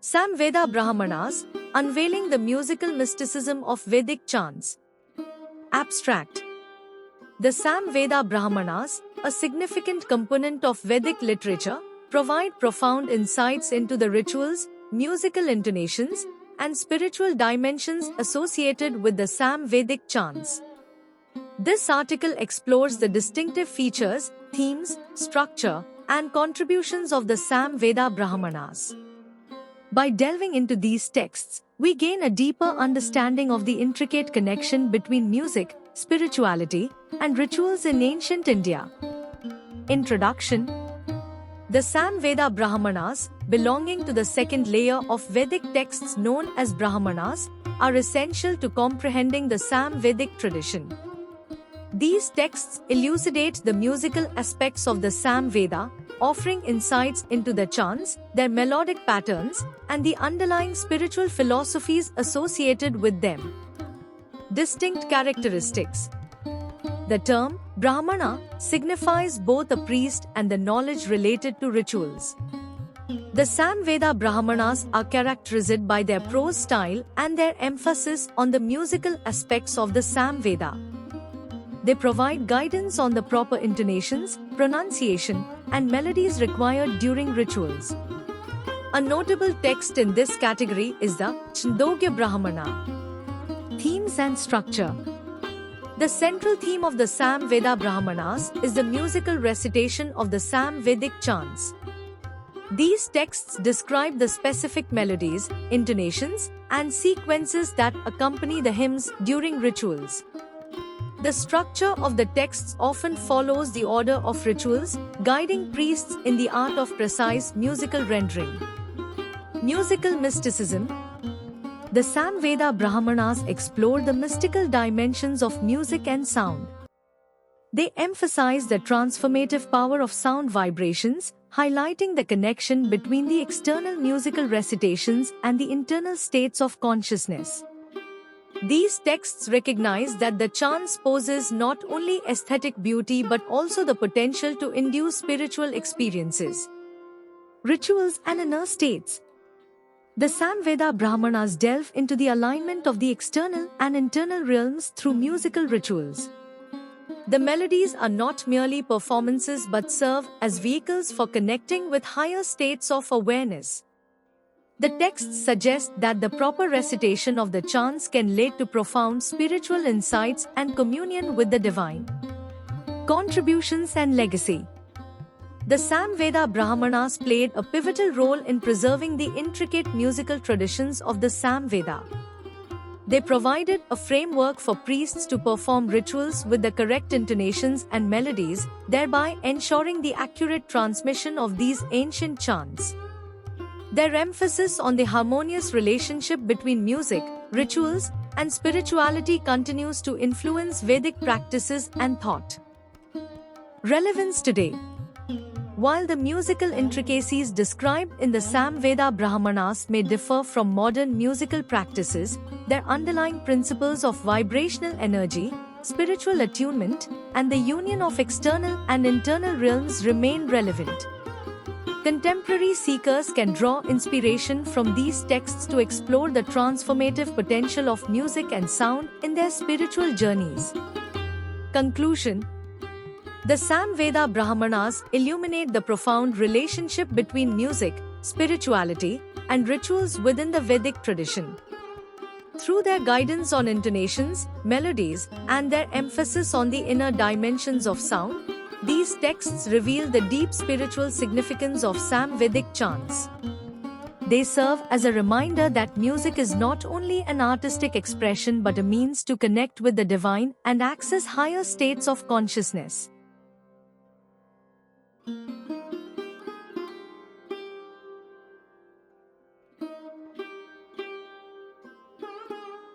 Samveda Brahmanas, unveiling the musical mysticism of Vedic chants. Abstract. The Samveda Brahmanas, a significant component of Vedic literature, provide profound insights into the rituals, musical intonations, and spiritual dimensions associated with the Samvedic chants. This article explores the distinctive features, themes, structure, and contributions of the Samveda Brahmanas. By delving into these texts, we gain a deeper understanding of the intricate connection between music, spirituality, and rituals in ancient India. Introduction. The Samveda Brahmanas, belonging to the second layer of Vedic texts known as Brahmanas, are essential to comprehending the Samvedic tradition. These texts elucidate the musical aspects of the Samveda, offering insights into the chants, their melodic patterns, and the underlying spiritual philosophies associated with them. Distinct characteristics. The term Brahmana signifies both a priest and the knowledge related to rituals. The Samveda Brahmanas are characterized by their prose style and their emphasis on the musical aspects of the Samveda. They provide guidance on the proper intonations, pronunciation, and melodies required during rituals. A notable text in this category is the Chandogya Brahmana. Themes and structure. The central theme of the Samveda Brahmanas is the musical recitation of the Samvedic chants. These texts describe the specific melodies, intonations, and sequences that accompany the hymns during rituals. The structure of the texts often follows the order of rituals, guiding priests in the art of precise musical rendering. Musical mysticism. The Samveda Brahmanas explore the mystical dimensions of music and sound. They emphasize the transformative power of sound vibrations, highlighting the connection between the external musical recitations and the internal states of consciousness. These texts recognize that the chants possess not only aesthetic beauty but also the potential to induce spiritual experiences, rituals, and inner states. The Samveda Brahmanas delve into the alignment of the external and internal realms through musical rituals. The melodies are not merely performances but serve as vehicles for connecting with higher states of awareness. The texts suggest that the proper recitation of the chants can lead to profound spiritual insights and communion with the divine. Contributions and legacy. The Samveda Brahmanas played a pivotal role in preserving the intricate musical traditions of the Samveda. They provided a framework for priests to perform rituals with the correct intonations and melodies, thereby ensuring the accurate transmission of these ancient chants. Their emphasis on the harmonious relationship between music, rituals, and spirituality continues to influence Vedic practices and thought. Relevance today. While the musical intricacies described in the Samveda Brahmanas may differ from modern musical practices, their underlying principles of vibrational energy, spiritual attunement, and the union of external and internal realms remain relevant. Contemporary seekers can draw inspiration from these texts to explore the transformative potential of music and sound in their spiritual journeys. Conclusion. The Samveda Brahmanas illuminate the profound relationship between music, spirituality, and rituals within the Vedic tradition. Through their guidance on intonations, melodies, and their emphasis on the inner dimensions of sound, these texts reveal the deep spiritual significance of Samvedic chants. They serve as a reminder that music is not only an artistic expression but a means to connect with the divine and access higher states of consciousness.